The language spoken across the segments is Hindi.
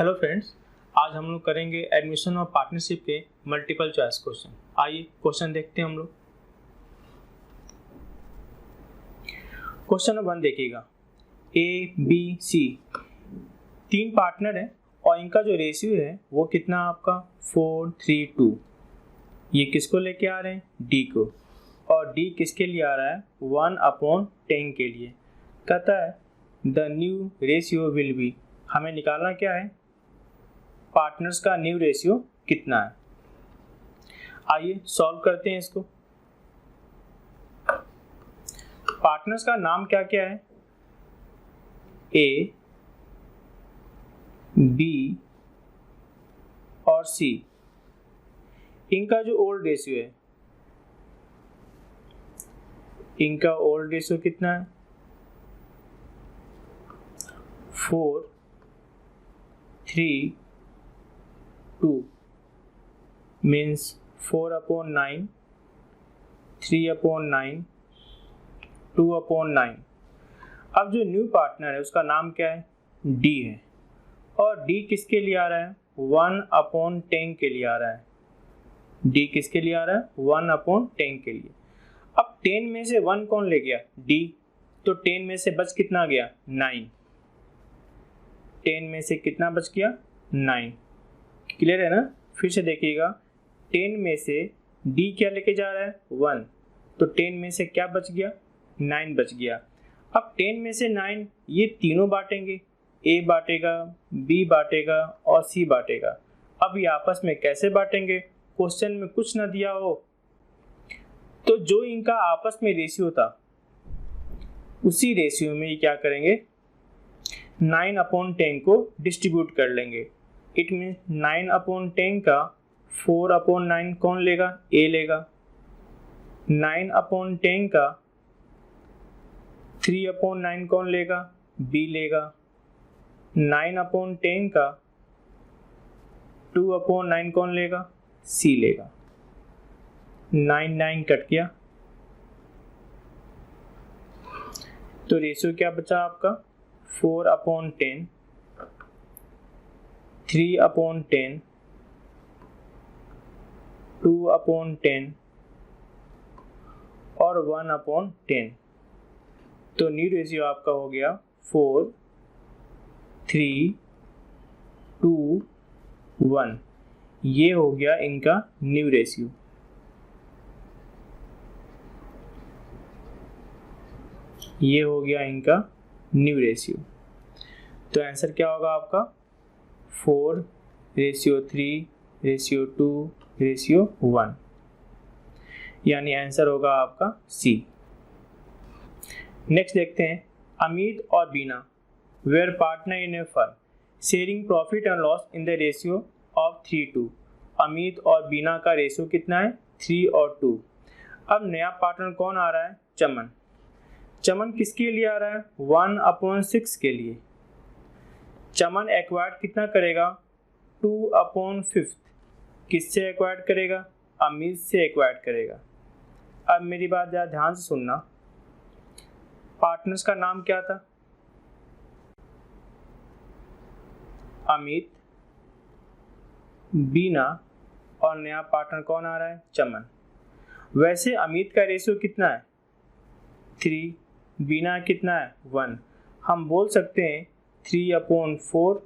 हेलो फ्रेंड्स, आज हम लोग करेंगे एडमिशन और पार्टनरशिप के मल्टीपल चॉइस क्वेश्चन। आइए क्वेश्चन देखते हैं हम लोग। क्वेश्चन नंबर 1 देखिएगा, ए बी सी 3 पार्टनर हैं और इनका जो रेशियो है वो कितना आपका 4:3:2। ये किसको लेके आ रहे हैं? डी को। और डी किसके लिए आ रहा है? 1/10 के लिए। कहता है the new ratio will be, हमें निकालना क्या है? पार्टनर्स का न्यू रेशियो कितना है। आइए सॉल्व करते हैं इसको। पार्टनर्स का नाम क्या क्या है? ए, बी और सी। इनका जो ओल्ड रेशियो है, इनका ओल्ड रेशियो कितना है? 4:3:2 मीन्स 4/9, 3/9, 2/9। अब जो न्यू पार्टनर है उसका नाम क्या है? डी है। और डी किसके लिए आ रहा है? 1/10 के लिए आ रहा है। डी किसके लिए आ रहा है? 1/10 के लिए। अब 10 में से 1 कौन ले गया? डी। तो 10 में से बच कितना गया? 9। 10 में से कितना बच गया? 9। क्लियर है ना? फिर से देखिएगा, 10 में से डी क्या लेके जा रहा है? 1। तो 10 में से क्या बच गया? 9 बच गया। अब 10 में से 9 ये तीनों बांटेंगे, ए बांटेगा, बी बांटेगा और सी बांटेगा। अब ये आपस में कैसे बांटेंगे? क्वेश्चन में कुछ ना दिया हो तो जो इनका आपस में रेशियो था उसी रेशियो में ये क्या करेंगे? 9/10 को डिस्ट्रीब्यूट कर लेंगे। इट मीन्स 9/10 का 4/9 कौन लेगा? ए लेगा। 9/10 का 3/9 कौन लेगा? बी लेगा। 9/10 का 2/9 कौन लेगा? सी लेगा। 9 कट गया तो रेशियो क्या बचा आपका? 4/10, 3/10, 2/10 और 1/10। तो न्यू रेशियो आपका हो गया 4:3:2:1। ये हो गया इनका न्यू रेशियो। ये हो गया इनका न्यू रेशियो। तो आंसर क्या होगा आपका? 4:3:2:1, यानी आंसर होगा आपका सी। नेक्स्ट देखते हैं, अमित और Bina were partner in a firm sharing profit and loss in the ratio of 3:2। Amit और बीना का रेशियो कितना है? 3 और 2। अब नया पार्टनर कौन आ रहा है? चमन। चमन किसके लिए आ रहा है? 1/6 के लिए। चमन एक्वायर्ड कितना करेगा? 2/5। किससे एक्वायर्ड करेगा? अमित से एक्वायर्ड करेगा। अब मेरी बात ज़रा ध्यान से सुनना। पार्टनर्स का नाम क्या था? अमित, बीना और नया पार्टनर कौन आ रहा है? चमन। वैसे अमित का रेशियो कितना है? 3। बीना कितना है? 1। हम बोल सकते हैं 3/4,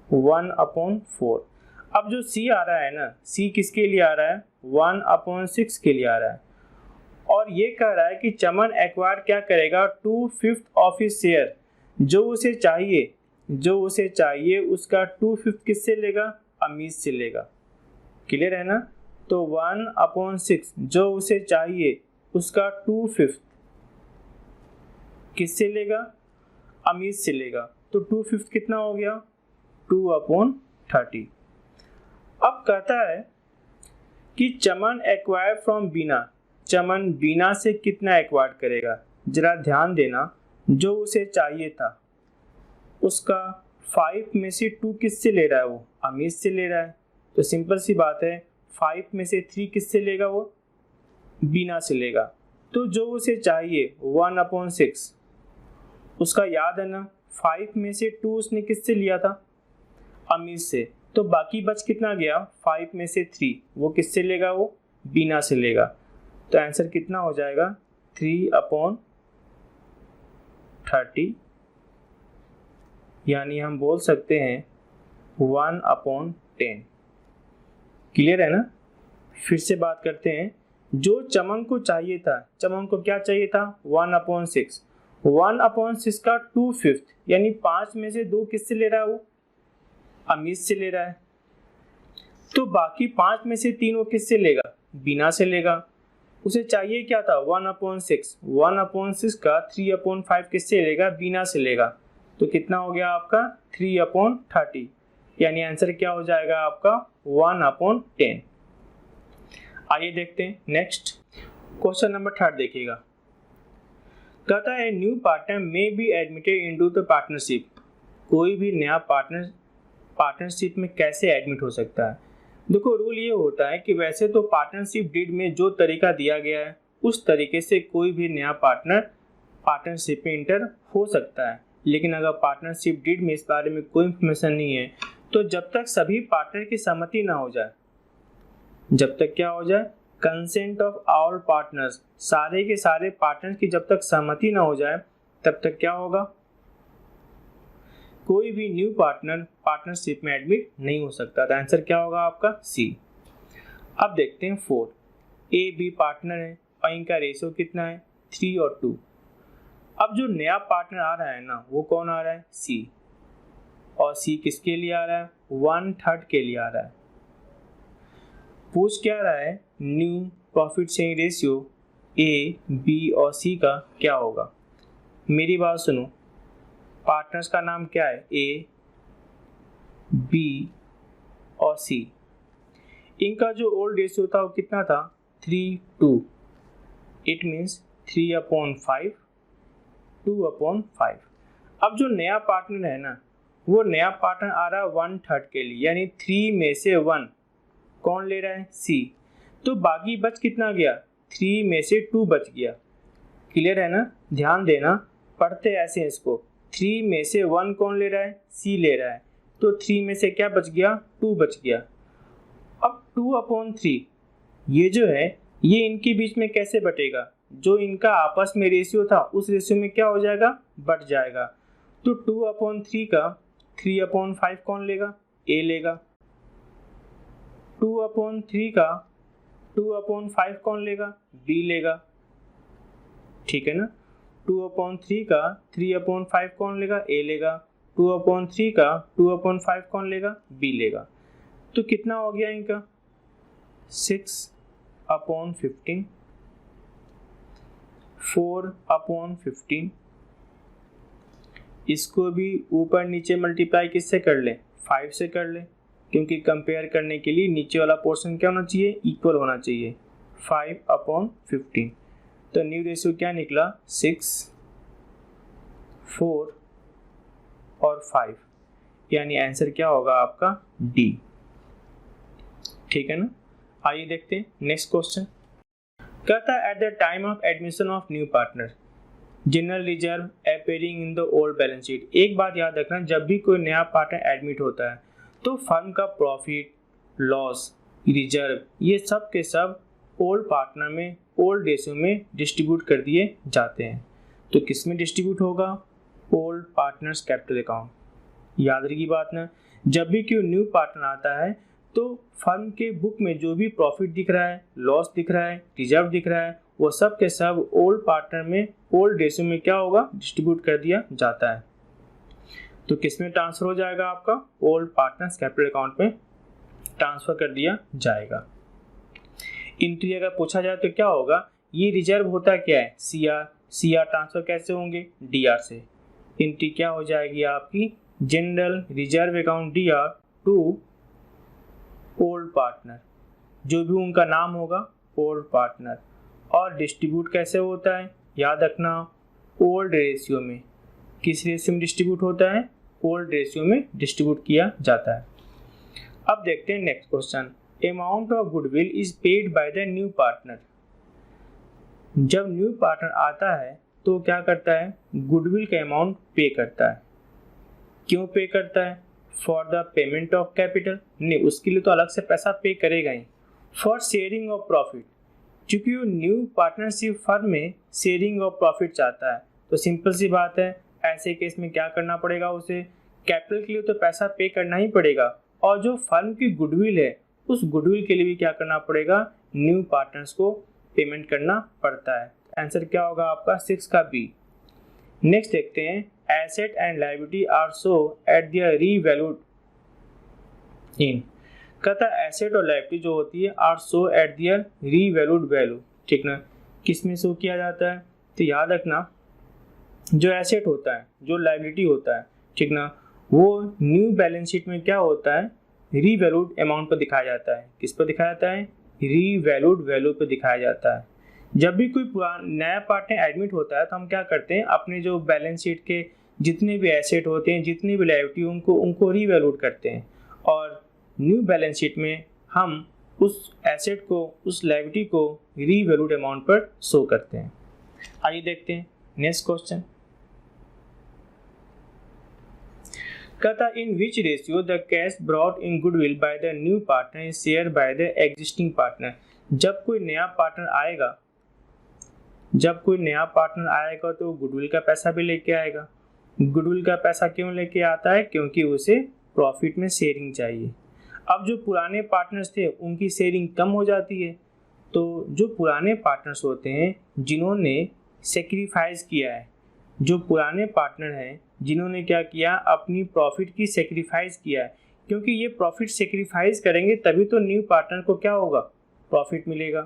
1/4। अब जो सी आ रहा है ना, सी किसके लिए आ रहा है? 1/6 के लिए आ रहा है। और ये कह रहा है कि चमन एक्वायर क्या करेगा? 2/5 ऑफ हिज शेयर। जो उसे चाहिए उसका 2/5 किससे लेगा? अमित से लेगा। क्लियर है ना? तो 1/6 जो उसे चाहिए उसका 2/5 किससे लेगा? अमित से लेगा। तो 2/5 कितना हो गया? 2/30। अब कहता है कि चमन एक्वायर फ्रॉम बीना। चमन बीना से कितना एक्वायर करेगा? जरा ध्यान देना, जो उसे चाहिए था उसका 5 में से 2 किससे ले रहा है? वो अमित से ले रहा है। तो सिंपल सी बात है, 5 में से 3 किससे लेगा? वो बीना से लेगा। तो जो उसे चाहिए 1/6, उसका याद है ना, 5 में से 2 उसने किससे लिया था? अमीर से, तो बाकी बच कितना गया 5 में से 3, वो किससे लेगा, वो बीना से लेगा। तो आंसर कितना हो जाएगा 3/30, यानी हम बोल सकते हैं 1/10। क्लियर है ना। फिर से बात करते हैं, जो चमन को चाहिए था, चमन को क्या चाहिए था 1/6, 1/6 का 2/5 यानी 5 में से 2 किससे ले रहा है, वो अमीर से ले रहा है। तो बाकी 5 में से 3 वो किससे लेगा, बीना से लेगा। उसे चाहिए क्या था 1/6, 1/6 का 3/5 किससे लेगा, बीना से लेगा। तो कितना हो गया आपका 3/30, यानी आंसर क्या हो जाएगा आपका 1/10। आइए देखते हैं नेक्स्ट क्वेश्चन नंबर 3 देखिएगा। कहता है new partner may be admitted into the partnership. कोई भी नया पार्टनरशिप में कैसे एडमिट हो सकता है। देखो रूल ये होता है कि वैसे तो पार्टनरशिप डीड में जो तरीका दिया गया है उस तरीके से कोई भी नया पार्टनर पार्टनरशिप में इंटर हो सकता है, लेकिन अगर पार्टनरशिप डीड में इस बारे में कोई इंफॉर्मेशन नहीं है तो जब तक सभी पार्टनर की सहमति ना हो जाए, जब तक क्या हो जाए कंसेंट ऑफ ऑल पार्टनर्स, सारे के सारे पार्टनर्स की जब तक सहमति ना हो जाए तब तक क्या होगा, कोई भी न्यू पार्टनर पार्टनरशिप में एडमिट नहीं हो सकता। तो आंसर क्या होगा आपका सी। अब देखते हैं 4, ए बी पार्टनर है और इनका रेशियो कितना है 3 और 2। अब जो नया पार्टनर आ रहा है ना वो कौन आ रहा है सी, और सी किसके लिए आ रहा है 1/3 के लिए आ रहा है। पूछ क्या रहा है new profit sharing ratio A B और सी का क्या होगा। मेरी बात सुनो, पार्टनर्स का नाम क्या है ए बी और सी, इनका जो ओल्ड रेशियो था वो कितना था 3:2, इट मीन्स 3/5 2/5। अब जो नया पार्टनर है ना वो नया पार्टनर आ रहा है 1/3 के लिए, यानी 3 में से 1 कौन ले रहा है सी। तो बाकी बच कितना गया 3 में से 2 बच गया। क्लियर है ना, ध्यान देना, पढ़ते ऐसे हैं इसको। 3 में से 1 कौन ले रहा है सी ले रहा है, तो 3 में से क्या बच गया 2 बच गया। अब 2/3 ये जो है ये इनके बीच में कैसे बटेगा, जो इनका आपस में रेशियो था उस रेशियो में क्या हो जाएगा बट जाएगा। तो 2/3 का 3/5 कौन लेगा ए लेगा, 2/3 का 2/5 कौन लेगा बी लेगा। ठीक है ना, 2/3 का 3/5 कौन लेगा ए लेगा, 2/3 का 2/5 कौन लेगा बी लेगा। तो कितना हो गया इनका 6/15, 4/15। इसको भी ऊपर नीचे मल्टीप्लाई किससे कर ले 5 से कर ले, क्योंकि कंपेयर करने के लिए नीचे वाला पोर्शन क्या होना चाहिए इक्वल होना चाहिए 5/15। तो न्यू रेशियो क्या निकला 6, 4 और 5, यानी आंसर क्या होगा आपका डी। ठीक है ना, आइए देखते हैं नेक्स्ट क्वेश्चन। कहता है eight the time of admission of new partner general reserve appearing in the old balance sheet. एक बात याद रखना, जब भी कोई नया पार्टनर एडमिट होता है तो फर्म का प्रॉफिट लॉस रिजर्व ये सब के सब ओल्ड पार्टनर में ओल्ड रेशियो में डिस्ट्रीब्यूट कर दिए जाते हैं। तो किस में डिस्ट्रीब्यूट होगा ओल्ड पार्टनर्स कैपिटल अकाउंट। याद रखिए बात ना, जब भी कोई न्यू पार्टनर आता है तो फर्म के बुक में जो भी प्रॉफिट दिख रहा है लॉस दिख रहा है रिजर्व दिख रहा है वो सब के सब ओल्ड पार्टनर में ओल्ड रेशियो में क्या होगा डिस्ट्रीब्यूट कर दिया जाता है। तो किस में ट्रांसफर हो जाएगा आपका ओल्ड पार्टनर्स कैपिटल अकाउंट में ट्रांसफर कर दिया जाएगा। एंट्री अगर पूछा जाए तो क्या होगा, ये रिजर्व होता क्या है सीआर, सीआर ट्रांसफर कैसे होंगे डीआर से। एंट्री क्या हो जाएगी आपकी general reserve account DR to old partner, जो भी उनका नाम होगा ओल्ड पार्टनर। और डिस्ट्रीब्यूट कैसे होता है याद रखना ओल्ड रेशियो में। किस रेशियो में डिस्ट्रीब्यूट होता है ओल्ड रेशियो में डिस्ट्रीब्यूट किया जाता है। अब देखते हैं next question. Amount of goodwill is paid by the new partner. जब न्यू पार्टनर आता है तो क्या करता है गुडविल का अमाउंट पे करता है। क्यों पे करता है for the payment of capital, नहीं उसके लिए तो अलग से पैसा पे करेगा ही। फॉर शेयरिंग ऑफ प्रॉफिट, क्योंकि वो न्यू पार्टनरशिप फर्म में शेयरिंग ऑफ प्रॉफिट चाहता है, तो सिंपल सी बात है ऐसे केस में क्या करना पड़ेगा, उसे कैपिटल के लिए तो पैसा पे करना ही पड़ेगा, और जो फर्म की गुडविल है उस गुडविल के लिए भी क्या करना पड़ेगा, न्यू पार्टनर्स को पेमेंट करना पड़ता है। आंसर क्या होगा आपका 6 का बी। नेक्स्ट देखते हैं, asset and liability are show at their revalued in, कहता है एसेट और लायबिलिटी जो होती है are show at their revalued value, ठीक ना, किस में शो किया जाता है, तो याद रखना जो एसेट होता है, जो लायबिलिटी होता है, ठीक ना, वो न्यू बैलेंस शीट में क्या होता है, रीवैल्यूड अमाउंट पर दिखाया जाता है। किस पर दिखाया जाता है, रीवैल्यूड वैल्यू पर दिखाया जाता है। जब भी कोई नया पार्टनर एडमिट होता है तो हम क्या करते हैं, अपने जो बैलेंस शीट के जितने भी एसेट होते हैं, जितनी भी लायबिलिटी उनको रीवैल्यूड करते हैं, और न्यू बैलेंस शीट में हम उस एसेट को, उस लायबिलिटी को रीवैल्यूड अमाउंट पर शो करते हैं। आइए देखते हैं नेक्स्ट क्वेश्चन, कहता in which ratio the cash brought in goodwill by the new partner is share by the existing partner. जब कोई नया पार्टनर आएगा तो गुडविल का पैसा भी लेके आएगा। गुडविल का पैसा क्यों लेके आता है, क्योंकि उसे प्रॉफिट में शेयरिंग चाहिए। अब जो पुराने पार्टनर्स थे उनकी शेयरिंग कम हो जाती है, तो जो पुराने पार्टनर्स होते हैं जिन्होंने सेक्रीफाइस किया है, जो पुराने पार्टनर हैं जिन्होंने क्या किया, अपनी प्रॉफिट की सेक्रीफाइस किया है, क्योंकि ये प्रॉफिट सेक्रीफाइस करेंगे तभी तो न्यू पार्टनर को क्या होगा, प्रॉफिट मिलेगा।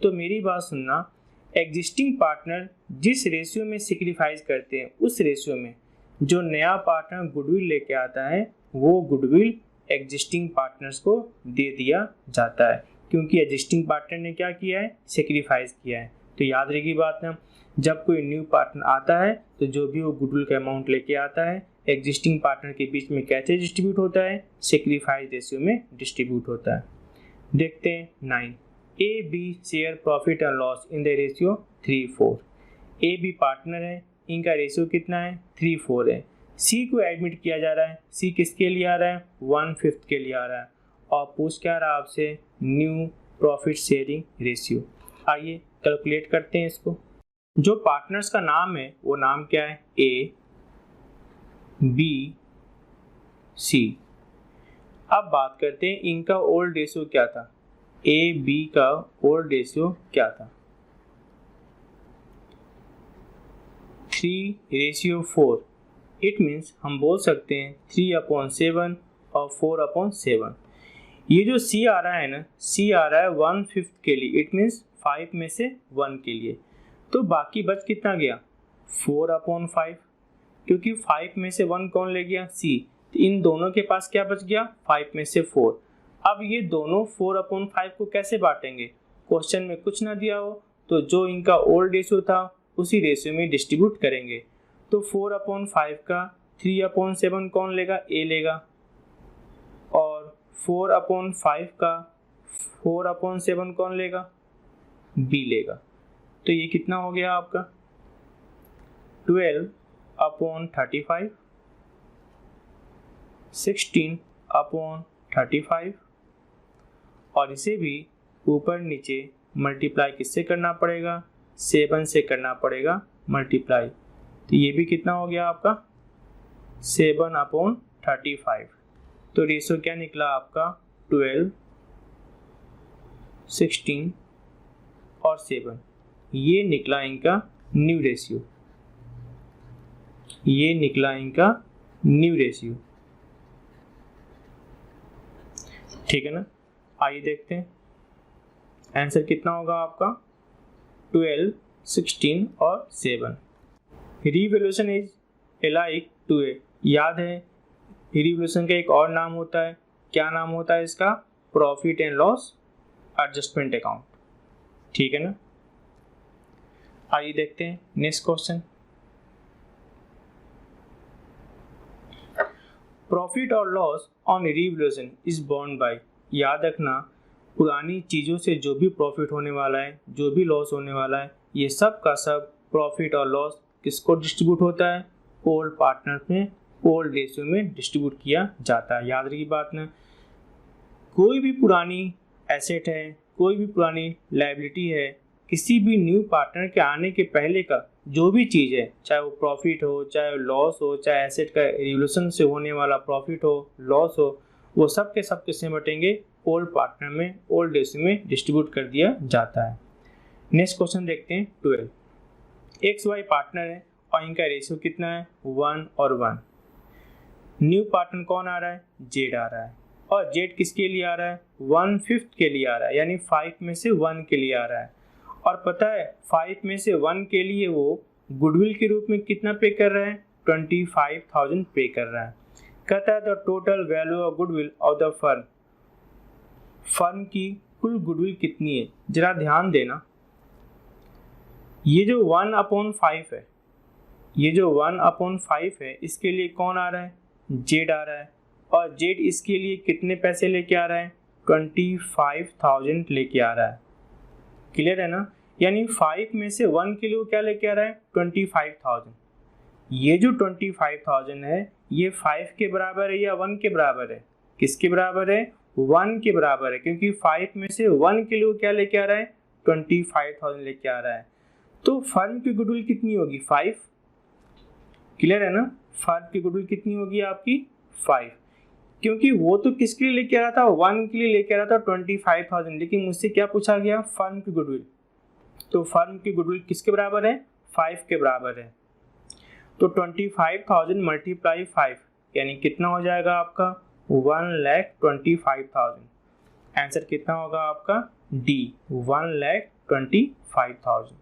तो मेरी बात सुनना, एग्जिस्टिंग पार्टनर जिस रेशियो में सेक्रीफाइस करते हैं उस रेशियो में जो नया पार्टनर गुडविल लेके आता है वो गुडविल एग्जिस्टिंग पार्टनर्स को दे दिया जाता है, क्योंकि एग्जिस्टिंग पार्टनर ने क्या किया है, सेक्रीफाइस किया है। तो याद रखिए बात ना, जब कोई न्यू पार्टनर आता है तो जो भी वो गुडविल का अमाउंट लेके आता है एग्जिस्टिंग पार्टनर के बीच में कैसे डिस्ट्रीब्यूट होता है, सेक्रीफाइस रेशियो में डिस्ट्रीब्यूट होता है। देखते हैं 9, A B share profit and loss in the ratio 3:4। A B partner है, इनका रेशियो कितना है, 3:4 है। सी को एडमिट किया जा रहा है, सी किसके लिए आ रहा है, 1/5 के लिए आ रहा है, और पूछ क्या रहा है आपसे, न्यू प्रॉफिट शेयरिंग रेशियो। आइए कैलकुलेट करते हैं इसको। जो पार्टनर्स का नाम है वो नाम क्या है, ए बी सी। अब बात करते हैं इनका ओल्ड रेशियो क्या था, ए बी का ओल्ड रेशियो क्या था, 3:4। इट मीन्स हम बोल सकते हैं 3/7 और 4/7। ये जो सी आ रहा है ना, सी आ रहा है 1/5 के लिए, इट मीन्स 5 में से 1 के लिए, तो बाकी बच कितना गया, 4/5, क्योंकि 5 में से 1 कौन ले गया, सी, तो इन दोनों के पास क्या बच गया, 5 में से 4। अब ये दोनों 4/5 को कैसे बांटेंगे, क्वेश्चन में कुछ ना दिया हो तो जो इनका ओल्ड रेशियो था उसी रेशियो में डिस्ट्रीब्यूट करेंगे। तो 4/5 का 3/7 कौन लेगा, ए लेगा, और 4/5 का 4/7 कौन लेगा, बी लेगा। तो ये कितना हो गया आपका 12/35, 16/35, और इसे भी ऊपर नीचे मल्टीप्लाई किससे करना पड़ेगा, 7 से करना पड़ेगा मल्टीप्लाई। तो ये भी कितना हो गया आपका 7/35। तो रेशियो क्या निकला आपका 12, 16 और 7, ये निकला इनका न्यू रेशियो, ये निकला इनका न्यू रेशियो, ठीक है ना। आइए देखते हैं आंसर कितना होगा आपका 12, 16 और 7। रिवैल्यूएशन इज अलाइक टू ए, याद है रिवैल्यूएशन का एक और नाम होता है, क्या नाम होता है इसका, profit and loss adjustment account, ठीक है ना। आइए देखते हैं नेक्स्ट क्वेश्चन, प्रॉफिट और loss on revaluation is borne by, याद रखना पुरानी चीज़ों से जो भी प्रॉफिट होने वाला है, जो भी लॉस होने वाला है, ये सब का सब प्रॉफिट और लॉस किसको डिस्ट्रीब्यूट होता है, ओल्ड पार्टनर में ओल्ड रेशियो में डिस्ट्रीब्यूट किया जाता है। याद रखिए बात ना, कोई भी पुरानी एसेट है, कोई भी पुरानी लायबिलिटी है, किसी भी न्यू पार्टनर के आने के पहले का जो भी चीज़ है, चाहे वो प्रॉफिट हो, चाहे लॉस हो, चाहे एसेट का रिवोल्यूशन से होने वाला प्रॉफिट हो, लॉस हो, वो सब के सब किसमें बटेंगे? ओल्ड पार्टनर में, ओल्ड रेशियो में डिस्ट्रीब्यूट कर दिया जाता है। नेक्स्ट क्वेश्चन देखते हैं 12। एक्स वाई पार्टनर है और इनका रेशियो कितना है? 1 और 1। न्यू पार्टनर कौन आ रहा है? जेड आ रहा है। और जेड किसके लिए आ रहा है? 1/5 के लिए आ रहा है, यानी 5 में से 1 के लिए आ रहा है। और पता है 5 में से 1 के लिए वो गुडविल के रूप में कितना पे कर रहा है? 25,000 पे कर रहा है। कहता है the total value of goodwill of the firm, firm की कुल गुडविल कितनी है? जरा ध्यान देना, ये जो 1/5 है, ये जो 1/5 है, इसके लिए कौन आ रहा है? जेड आ रहा है। और जेड इसके लिए कितने पैसे लेके आ रहा है? 25,000 लेके आ रहा है। क्लियर है ना? यानी 5 में से 1 के लिए वो क्या लेके आ रहा है? 25,000। ये जो 25,000 है, ये 5 के बराबर है या 1 के बराबर है? किसके बराबर है? 1 के बराबर है, क्योंकि 5 में से 1 के लिए वो क्या लेके आ रहा है? 25,000 लेके आ रहा है। तो फर्म की गुडविल कितनी होगी? 5। क्लियर है ना? फर्म की गुडविल कितनी होगी आपकी? 5। क्योंकि वो तो किसके लिए लेके आ रहा था? 1 के लिए लेके आ रहा था 25,000, लेकिन मुझसे क्या पूछा गया? फर्म की गुडविल। तो फर्म की गुडविल किसके बराबर है? 5 के बराबर है। तो 25,000 मल्टीप्लाई 5 यानी कितना हो जाएगा आपका? 1,25,000। आंसर कितना होगा आपका? डी, 1,25,000।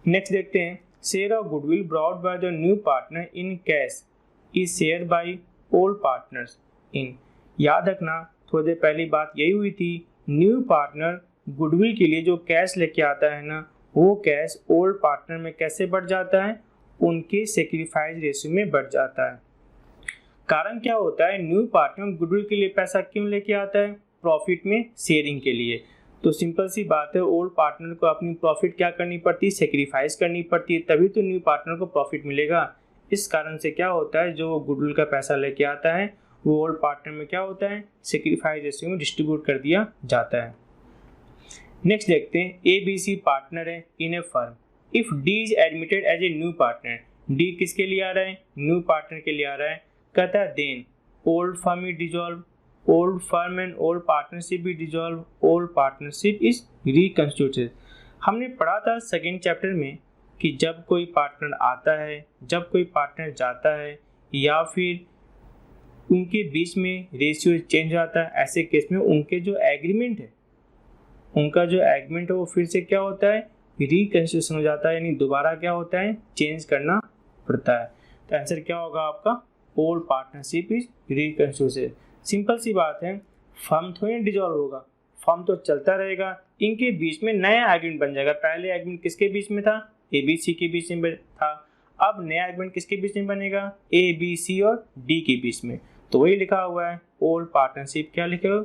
नेक्स्ट देखते हैं, share of goodwill brought by the new partner in cash is share by old partners in. याद रखना, थोड़ी देर पहली बात यही हुई थी, न्यू पार्टनर गुडविल के लिए जो कैश लेके आता है ना, वो कैश ओल्ड पार्टनर में कैसे बढ़ जाता है? उनके सेक्रीफाइस रेशियो में बढ़ जाता है। कारण क्या होता है? न्यू पार्टनर गुडविल के लिए पैसा क्यों लेके आता है? प्रॉफिट में शेयरिंग के लिए। तो सिंपल सी बात है, ओल्ड पार्टनर को अपनी प्रॉफिट क्या करनी पड़ती है? सेक्रीफाइस करनी पड़ती है, तभी तो न्यू पार्टनर को प्रॉफिट मिलेगा। इस कारण से क्या होता है, जो गुडविल का पैसा लेके आता है वो ओल्ड पार्टनर में क्या होता है? सेक्रीफाइस रेशियो में डिस्ट्रीब्यूट कर दिया जाता है। नेक्स्ट देखते हैं, ABC पार्टनर है in a firm, if D is admitted as a new partner. D किसके लिए आ रहा है? न्यू पार्टनर के लिए आ रहा है। कहता है then old firm is dissolve, old firm and old partnership भी dissolve, old partnership is reconstituted. हमने पढ़ा था सेकेंड चैप्टर में कि जब कोई पार्टनर आता है, जब कोई पार्टनर जाता है, या फिर उनके बीच में रेशियो चेंज आता है, ऐसे केस में उनके जो एग्रीमेंट है, उनका जो एग्रीमेंट है वो फिर से क्या होता है? रिकंस्टिट्यूशन हो जाता है, यानी दोबारा क्या होता है? चेंज करना पड़ता है। तो आंसर क्या होगा आपका? Old partnership is reconstituted. Simple सी बात है, फर्म थोड़ी डिजॉल्व होगा, फर्म तो चलता रहेगा, इनके बीच में नया एग्रीमेंट बन जाएगा। पहले एग्रीमेंट किसके बीच में था? ABC के बीच में था। अब नया एग्रीमेंट किसके बीच में बनेगा? ABC और D के बीच में। तो वही लिखा हुआ है, ओल्ड पार्टनरशिप क्या लिखे हो?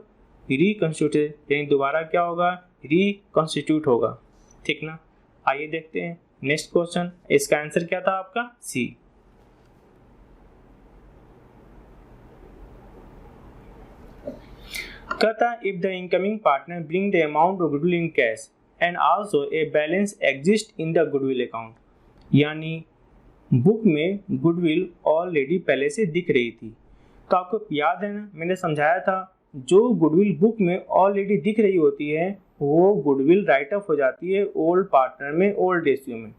रिकंस्टिट्यूटेड, यानी दोबारा क्या होगा? रिकंस्टिट्यूट होगा। ठीक ना? आइए देखते हैं नेक्स्ट क्वेश्चन। इसका आंसर क्या था आपका? C। कहता है if the incoming partner bring the amount of goodwill in cash and also a balance exist in the goodwill account, यानी बुक में गुडविल ऑलरेडी पहले से दिख रही थी। तो आपको याद है ना, मैंने समझाया था, जो गुडविल बुक में ऑलरेडी दिख रही होती है वो गुडविल राइट ऑफ हो जाती है ओल्ड पार्टनर में, ओल्ड रेशियो में।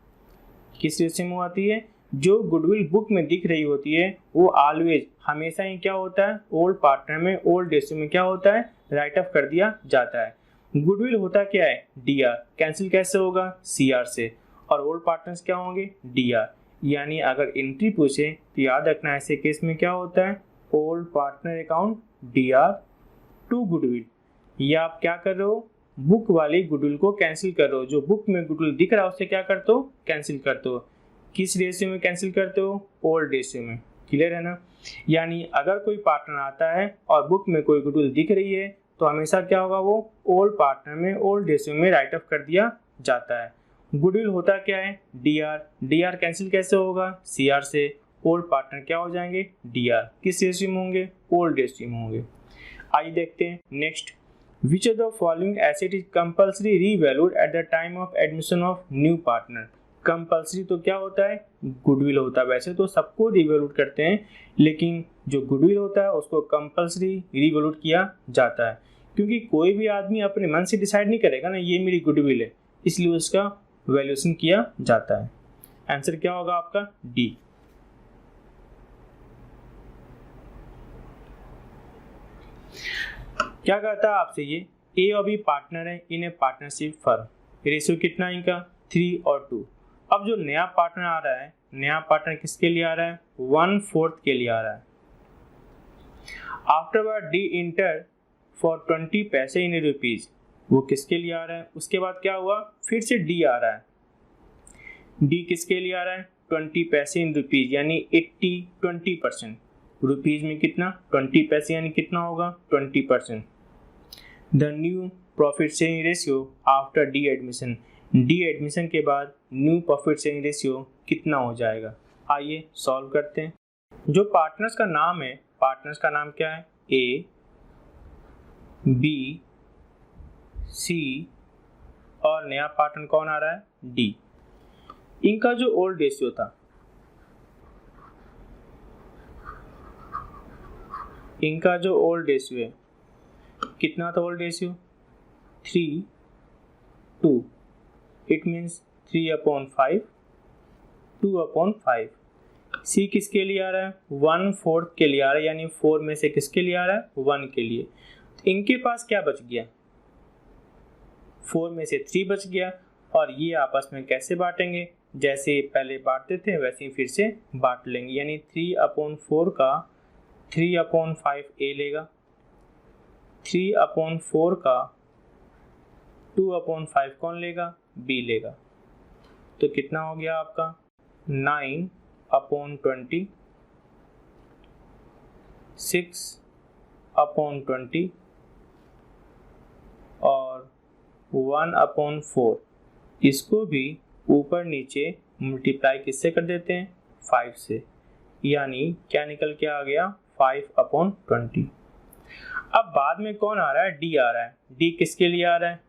किस रेशियो में आती है? जो गुडविल बुक में दिख रही होती है वो ऑलवेज, हमेशा ही क्या होता है? ओल्ड पार्टनर में, ओल्ड रेशियो में क्या होता है? राइट ऑफ कर दिया जाता है। गुडविल होता क्या है? DR। कैंसिल कैसे होगा? CR से। और ओल्ड पार्टनर्स क्या होंगे? DR। यानी अगर एंट्री पूछे तो याद रखना, ऐसे केस में क्या होता है? Old partner account DR to goodwill. या आप क्या कर रहे हो? बुक वाली गुडविल को कैंसिल कर रहे हो, जो बुक में गुडविल दिख रहा है उससे क्या करते हो? कैंसिल करते हो। किस रेशियो में कैंसिल करते हो? ओल्ड रेशियो में। क्लियर है ना? यानी अगर कोई पार्टनर आता है और बुक में कोई गुडविल दिख रही है तो हमेशा क्या होगा? वो ओल्ड पार्टनर में, ओल्ड रेशियो में राइट ऑफ कर दिया जाता है। गुडविल होता क्या है? DR। DR कैंसिल कैसे होगा? CR से। ओल्ड पार्टनर क्या हो जाएंगे, DR। किस रेशियो में होंगे, ओल्ड रेशियो में होंगे। आइए देखते हैं next, which of the following asset is compulsory revalued eight the time of admission of new partner. Compulsory तो क्या होता है, गुडविल होता है। वैसे तो सबको रिवैल्यूड करते हैं, लेकिन जो गुडविल होता है उसको कंपल्सरी रिवैल्यूड किया जाता है, क्योंकि कोई भी आदमी अपने मन से डिसाइड नहीं करेगा ना ये मेरी गुडविल है, इसलिए उसका वैल्यूएशन किया जाता है। आंसर क्या होगा आपका, डी। क्या कहता है आपसे, ये ए और बी पार्टनर है, in A partnership firm. Ratio कितना है इनका, 3 और 2। अब जो नया पार्टनर आ रहा है, नया पार्टनर किसके लिए आ रहा है, 1/4 के लिए आ रहा है। आफ्टरवर्ड डी इंटर फॉर 20 पैसे इन रुपीज, वो किसके लिए आ रहा है। उसके बाद क्या हुआ, फिर से डी आ रहा है। डी किसके लिए आ रहा है, 20 पैसे इन रुपीज, यानी 80 20%। रुपीज में कितना, 20 पैसे, यानी कितना होगा, 20%। The new profit sharing ratio after D admission, D admission के बाद न्यू प्रॉफिट शेयरिंग रेशियो कितना हो जाएगा। आइए सॉल्व करते हैं। जो पार्टनर्स का नाम है, पार्टनर्स का नाम क्या है, ए, बी, सी और नया पार्टनर कौन आ रहा है, डी। इनका जो ओल्ड रेशियो था, इनका जो ओल्ड रेशियो है कितना था, ओल्ड रेशियो 3:2। It means 3/5, 2/5। सी किसके लिए आ रहा है, 1/4 के लिए आ रहा है, यानी 4 में से किसके लिए आ रहा है, 1 के लिए। तो इनके पास क्या बच गया, 4 में से 3 बच गया, और ये आपस में कैसे बांटेंगे, जैसे पहले बांटते थे वैसे ही फिर से बांट लेंगे। यानी 3/4 का 3/5 ए लेगा, 3/4 का 2/5 कौन लेगा, बी लेगा। तो कितना हो गया आपका, 9/20, 6/20 और 1/4। इसको भी ऊपर नीचे मल्टीप्लाई किससे कर देते हैं, 5 से, यानी क्या निकल के आ गया, 5/20। अब बाद में कौन आ रहा है, डी आ रहा है। डी किसके लिए आ रहा है,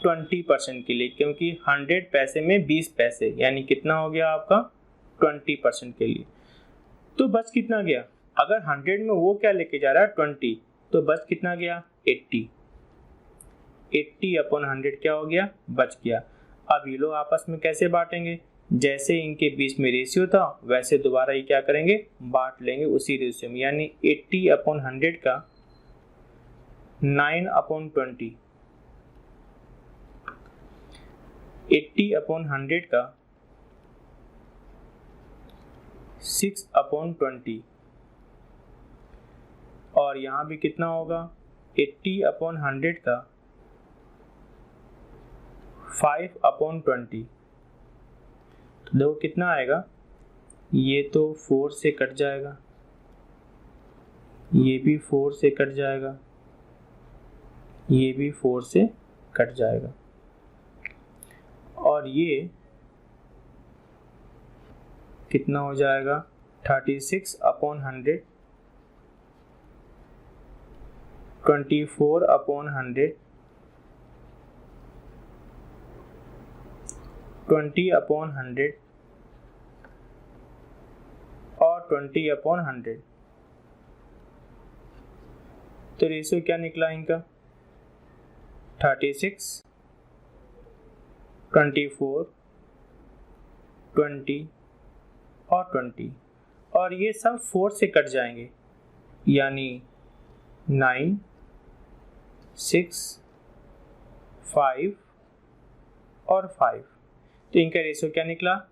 20% के लिए, क्योंकि 100 पैसे में 20 पैसे, यानी कितना हो गया आपका, 20% के लिए। तो बच कितना गया, अगर 100 में वो क्या लेके जा रहा है, 20, तो बच कितना गया, 80। 80/100 क्या हो गया, बच गया। अब ये लोग आपस में कैसे बांटेंगे, जैसे इनके बीच में रेशियो था वैसे दोबारा ये क्या करेंगे, बांट लेंगे उसी रेशियो में। यानी 80/100 का 9/20, 80/100 का 6/20, और यहाँ भी कितना होगा, 80/100 का 5/20। तो देखो कितना आएगा, ये तो 4 से कट जाएगा, ये भी 4 से कट जाएगा, ये भी 4 से कट जाएगा, और ये कितना हो जाएगा, 36/100, 24/100, 20/100 और 20/100। तो रेशियो क्या निकला इनका, 36, 24, 20 और 20, और ये सब 4 से कट जाएंगे, यानी 9, 6, 5 और 5। तो इनका रेशियो क्या निकला,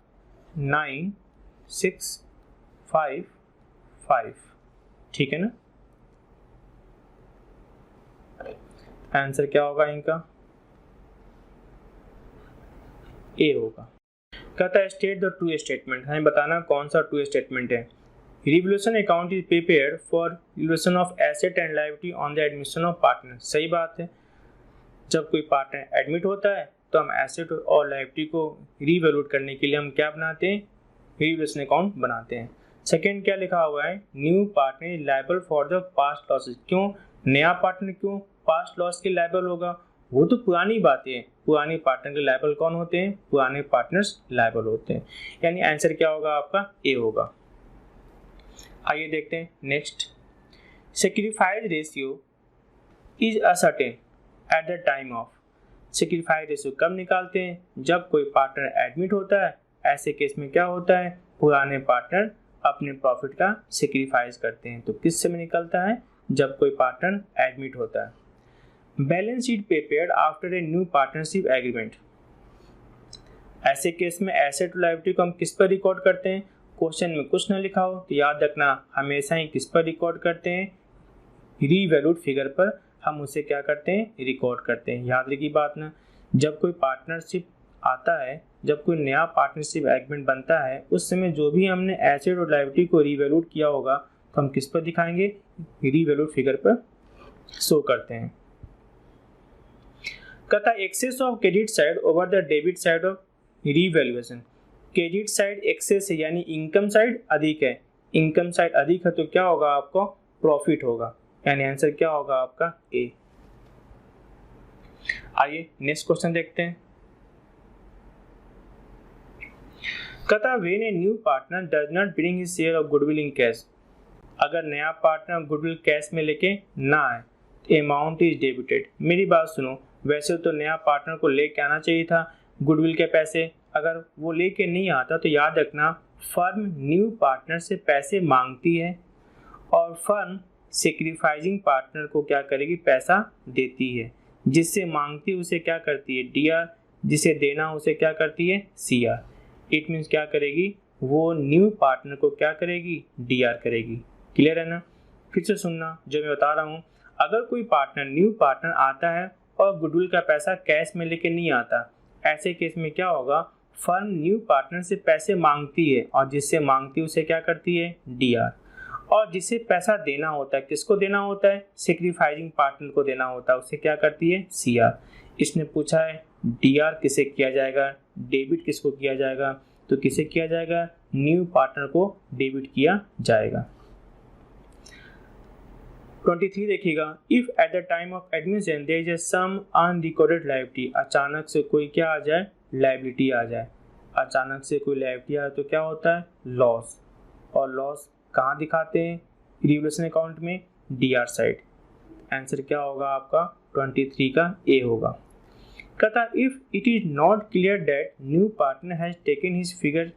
9, 6, 5, 5। ठीक है ना। आंसर क्या होगा इनका, ए होगा। कहता है स्टेट द ट्रू स्टेटमेंट, हमें बताना कौन सा ट्रू स्टेटमेंट है। Revolution account is prepared for revolution of asset and liability on the admission of partner. सही बात है, जब कोई पार्टनर एडमिट होता है तो हम एसेट और लायबिलिटी को रीवैल्यूएट करने के लिए हम क्या बनाते हैं, रिवैल्यूएशन अकाउंट बनाते हैं। सेकेंड क्या लिखा हुआ है, new partner is liable for the past losses. क्यों नया पार्टनर क्यों पास्ट लॉस के लायबल होगा, वो तो पुरानी बातें हैं, पुराने पार्टनर के लायबल कौन होते हैं, पुराने पार्टनर्स लायबल होते हैं, यानी आंसर क्या होगा आपका ए होगा। आइए देखते हैं next, sacrifice ratio is ascertain eight the time of. Sacrifice ratio कब निकालते हैं, जब कोई पार्टनर एडमिट होता है। ऐसे केस में क्या होता है, पुराने पार्टनर अपने प्रॉफिट का सेक्रीफाइस करते हैं। तो किस समय निकलता है, जब कोई पार्टनर एडमिट होता है। Balance sheet prepared after a new partnership agreement. ऐसे केस में एसेट और लायबिलिटी को हम किस पर रिकॉर्ड करते हैं, क्वेश्चन में कुछ ना लिखा हो तो याद रखना हमेशा ही किस पर रिकॉर्ड करते हैं, रीवैल्यूड फिगर पर हम उसे क्या करते हैं, रिकॉर्ड करते हैं। याद रखिए बात ना, जब कोई पार्टनरशिप आता है, जब कोई नया पार्टनरशिप एग्रीमेंट बनता है, उस समय जो भी हमने एसेट और लायबिलिटी को रीवैल्यूड किया होगा तो हम किस पर दिखाएंगे, रीवैल्यूड फिगर पर शो करते हैं। कहता excess of credit side over the debit side of revaluation. Credit side excess है यानी इनकम साइड अधिक है, इनकम साइड अधिक है तो क्या होगा, आपको प्रॉफिट होगा, यानी आंसर क्या होगा आपका ए। आइए नेक्स्ट क्वेश्चन देखते हैं। कहता when a new partner does not bring his share of goodwill in cash. अगर नया पार्टनर गुडविल कैश में लेके ना आए, अमाउंट इज डेबिटेड। मेरी बात सुनो, वैसे तो नया पार्टनर को लेके आना चाहिए था गुडविल के पैसे, अगर वो लेके नहीं आता तो याद रखना फर्म न्यू पार्टनर से पैसे मांगती है और फर्म सेक्रीफाइसिंग पार्टनर को क्या करेगी, पैसा देती है। जिससे मांगती है उसे क्या करती है, डीआर, जिसे देना उसे क्या करती है, सीआर। इट मीन्स क्या करेगी, वो न्यू पार्टनर को क्या करेगी, डीआर करेगी। क्लियर है ना, फिर से सुनना जो मैं बता रहा हूँ। अगर कोई पार्टनर न्यू पार्टनर आता है और गुडविल का पैसा कैश में लेके नहीं आता, ऐसे केस में क्या होगा, फर्म न्यू पार्टनर से पैसे मांगती है और जिससे मांगती है उसे क्या करती है, डीआर। और जिसे पैसा देना होता है, किसको देना होता है, सेक्रीफाइसिंग पार्टनर को देना होता है, उसे क्या करती है, सीआर। इसने पूछा है डीआर किसे किया जाएगा, डेबिट किसको किया जाएगा, तो किसे किया जाएगा, न्यू पार्टनर को डेबिट किया जाएगा। 23 देखिएगा, if at the time of admission there is a some unrecorded liability. अचानक से कोई क्या आ जाए, लायबिलिटी आ जाए। अचानक से कोई लायबिलिटी आए तो क्या होता है, लॉस। और लॉस कहाँ दिखाते हैं, रिवैल्यूएशन अकाउंट में, डीआर साइड। आंसर क्या होगा आपका 23 का ए होगा। कहता if it is not clear that new partner has taken his figure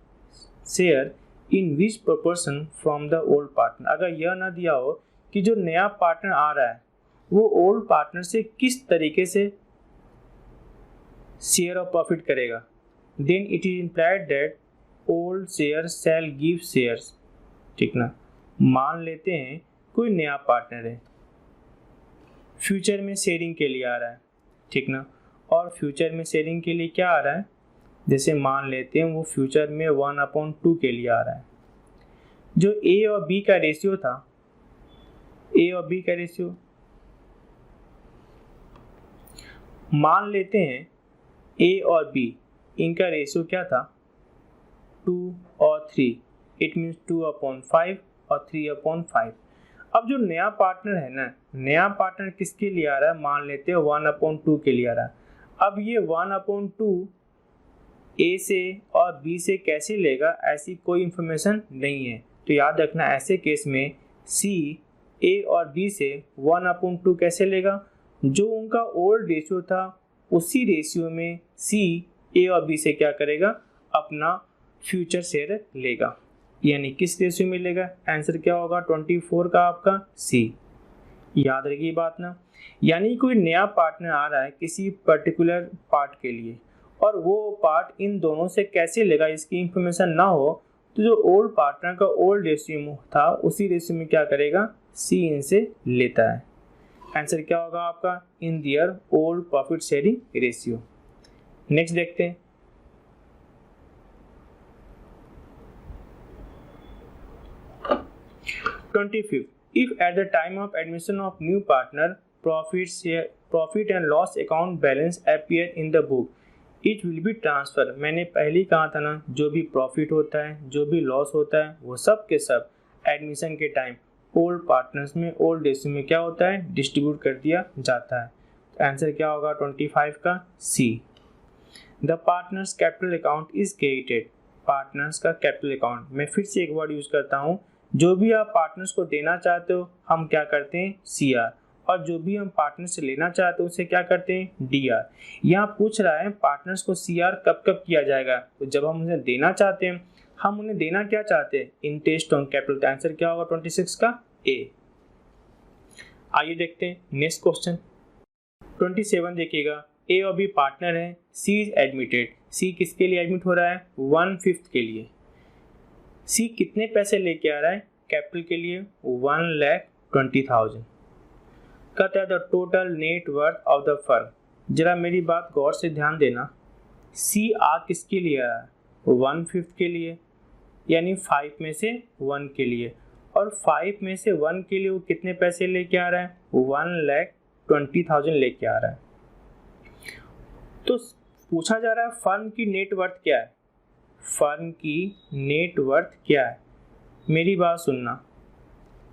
share in which proportion from the old partner. अगर यह ना दिया हो कि जो नया पार्टनर आ रहा है वो ओल्ड पार्टनर से किस तरीके से शेयर ऑफ प्रॉफिट करेगा, then it is implied that old share shall give shares. ठीक ना, मान लेते हैं कोई नया पार्टनर है, फ्यूचर में शेयरिंग के लिए आ रहा है, ठीक ना, और फ्यूचर में शेयरिंग के लिए क्या आ रहा है, जैसे मान लेते हैं वो फ्यूचर में 1/2 के लिए आ रहा है। जो ए और बी का रेशियो था, ए और बी का रेशियो मान लेते हैं, ए और बी इनका रेशियो क्या था, 2 और 3, इट मीन्स 2/5 और 3/5। अब जो नया पार्टनर है ना, नया पार्टनर किसके लिए आ रहा है, मान लेते हैं 1/2 के लिए आ रहा है। अब ये 1/2 ए से और बी से कैसे लेगा, ऐसी कोई इंफॉर्मेशन नहीं है। तो याद रखना ऐसे केस में सी ए और बी से 1/2 कैसे लेगा, जो उनका ओल्ड रेशियो था उसी रेशियो में सी ए और बी से क्या करेगा, अपना फ्यूचर शेयर लेगा। यानी किस रेशियो में लेगा, आंसर क्या होगा 24 का आपका सी। याद रखिए बात ना, यानी कोई नया पार्टनर आ रहा है किसी पर्टिकुलर पार्ट के लिए और वो पार्ट इन दोनों से कैसे लेगा, इसकी इंफॉर्मेशन ना हो तो जो ओल्ड पार्टनर का ओल्ड रेशियो था उसी रेशियो में क्या करेगा, सी इनसे लेता है। आंसर क्या होगा आपका, in their old profit sharing ratio. Next देखते हैं, if at the time of admission of new partner profit and loss account balance appear in the book, it will be transfer, मैंने पहले ही कहा था ना, जो भी प्रॉफिट होता है, जो भी लॉस होता है, वो सब के सब एडमिशन के टाइम ओल्ड पार्टनर्स में, ओल्ड रेशियो में क्या होता है, डिस्ट्रीब्यूट कर दिया जाता है। तो आंसर क्या होगा 25 का C. The partners capital account is created, partners का कैपिटल अकाउंट, मैं फिर से एक वर्ड यूज करता हूँ, जो भी आप पार्टनर्स को देना चाहते हो हम क्या करते हैं सी आर, और जो भी हम पार्टनर से लेना चाहते हैं उसे क्या करते हैं डी आर। यहाँ पूछ रहा है पार्टनर्स को सी आर कब कब किया जाएगा, तो जब हम उन्हें देना चाहते हैं, हम उन्हें देना क्या चाहते हैं, इंटरेस्ट ऑन कैपिटल। तो आंसर क्या होगा 26 का ए। आइए देखते हैं नेक्स्ट क्वेश्चन 27 देखिएगा। ए और बी पार्टनर है, सी इज एडमिटेड, सी किसके लिए एडमिट हो रहा है 1/5 के लिए। सी कितने पैसे लेके आ रहा है कैपिटल के लिए 1,20,000। कहता है the total net worth of the firm. जरा मेरी बात गौर से ध्यान देना, सी आ किसके लिए आ रहा है 1/5 के लिए, यानी 5 में से 1 के लिए, और 5 में से 1 के लिए वो कितने पैसे लेके आ रहा है 1,20,000 लेके आ रहा है। तो पूछा जा रहा है फर्म की नेट वर्थ क्या है, फर्म की नेट वर्थ क्या है। मेरी बात सुनना,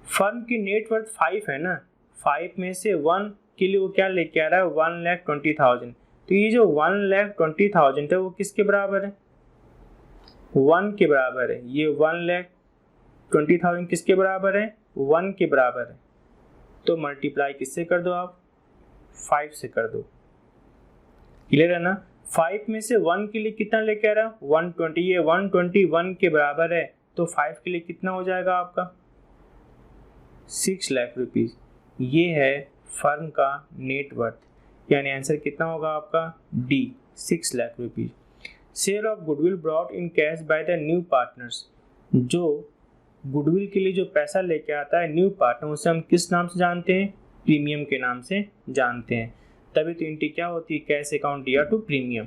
फर्म की नेट वर्थ 5 है ना, 5 में से 1 के लिए वो क्या लेके आ रहा है 1,20,000। तो ये जो 1,20,000 है वो किसके बराबर है 1 के बराबर है। ये 1,20,000 किसके बराबर है 1 के बराबर है। तो मल्टीप्लाई किससे कर दो आप 5 से कर दो। क्लियर है ना। 5 में से 1 के लिए कितना लेके आ रहा है 120, ये 121 के बराबर है, तो 5 के लिए कितना हो जाएगा आपका 6 लाख रुपीज। ये है फर्म का नेट वर्थ, यानी आंसर कितना होगा आपका D 6 lakh rupees. Share of goodwill brought in cash by the new partners, जो गुडविल के लिए जो पैसा लेके आता है न्यू पार्टनर, उसे हम किस नाम से जानते हैं प्रीमियम के नाम से जानते हैं। तभी तो एंट्री क्या होती है कैश अकाउंट दिया टू प्रीमियम।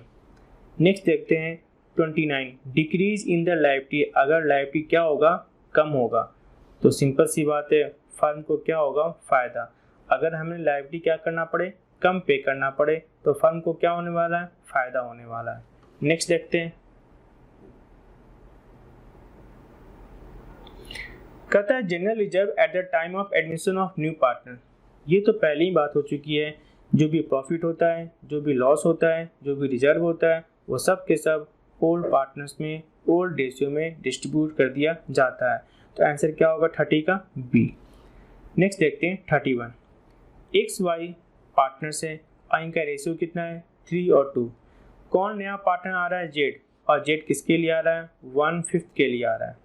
नेक्स्ट देखते हैं 29 डिक्रीज इन द लायबिलिटी, अगर लायबिलिटी क्या होगा कम होगा, तो सिंपल सी बात है फर्म को क्या होगा फायदा। अगर हमें लायबिलिटी क्या करना पड़े कम पे करना पड़े, तो फर्म को क्या होने वाला है फायदा होने वाला है। नेक्स्ट देखते हैं, कहता है general reserve eight the time of admission of new partner. ये तो पहले ही बात हो चुकी है, जो भी प्रॉफिट होता है, जो भी लॉस होता है, जो भी रिजर्व होता है, वो सब के सब ओल्ड पार्टनर्स में ओल्ड रेशियो में डिस्ट्रीब्यूट कर दिया जाता है। तो आंसर क्या होगा 30 का बी। नेक्स्ट देखते हैं 31 एक्स वाई पार्टनर्स है, और इनका रेशियो कितना है 3 और 2। कौन नया पार्टनर आ रहा है जेड, और जेड किसके लिए आ रहा है 1/5 के लिए आ रहा है।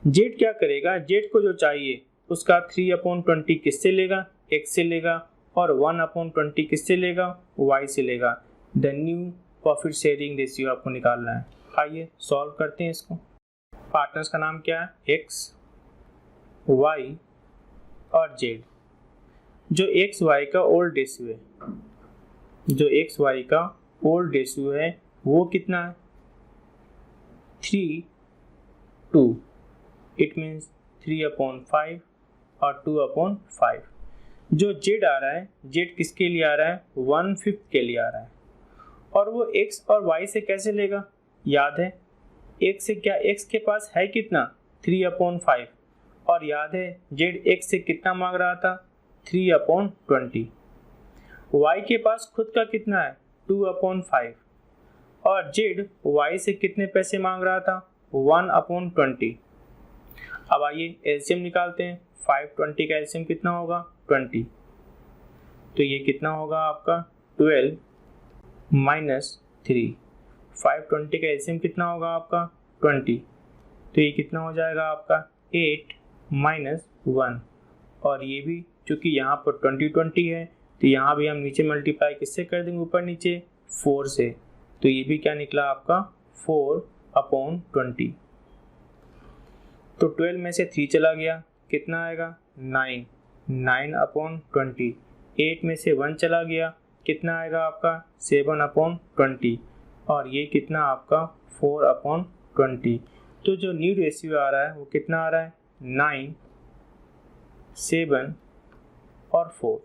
जेड क्या करेगा, जेड को जो चाहिए उसका 3/20 किससे लेगा एक्स से लेगा, और 1/20 किससे लेगा वाई से लेगा। The new profit sharing ratio आपको निकालना है। आइए सॉल्व करते हैं इसको। पार्टनर्स का नाम क्या है एक्स वाई और जेड। जो एक्स वाई का ओल्ड रेशियो है, जो एक्स वाई का ओल्ड रेशियो है वो कितना है 3:2, इट मीन्स 3/5 और 2/5। जो जेड आ रहा है, जेड किसके लिए आ रहा है 1/5 के लिए आ रहा है, और वो एक्स और वाई से कैसे लेगा, याद है एक्स से क्या, एक्स के पास है कितना 3/5, और याद है जेड एक्स से कितना मांग रहा था 3/20। वाई के पास खुद का कितना है 2/5, और जेड वाई से कितने पैसे मांग रहा था 1/20। अब आइए एलसीएम निकालते हैं। 520 का एलसीएम कितना होगा 20, तो ये कितना होगा आपका 12 माइनस 3। 520 का एलसीएम कितना होगा आपका 20, तो ये कितना हो जाएगा आपका 8 माइनस 1, और ये भी चूंकि यहाँ पर 20 है तो यहाँ भी हम नीचे मल्टीप्लाई किससे कर देंगे ऊपर नीचे 4 से, तो ये भी क्या निकला आपका 4/20। तो 12 में से 3 चला गया कितना आएगा 9, 9/20। 8 में से 1 चला गया कितना आएगा आपका 7/20, और ये कितना आपका 4/20। तो जो न्यू रेशियो आ रहा है वो कितना आ रहा है 9, 7 और 4,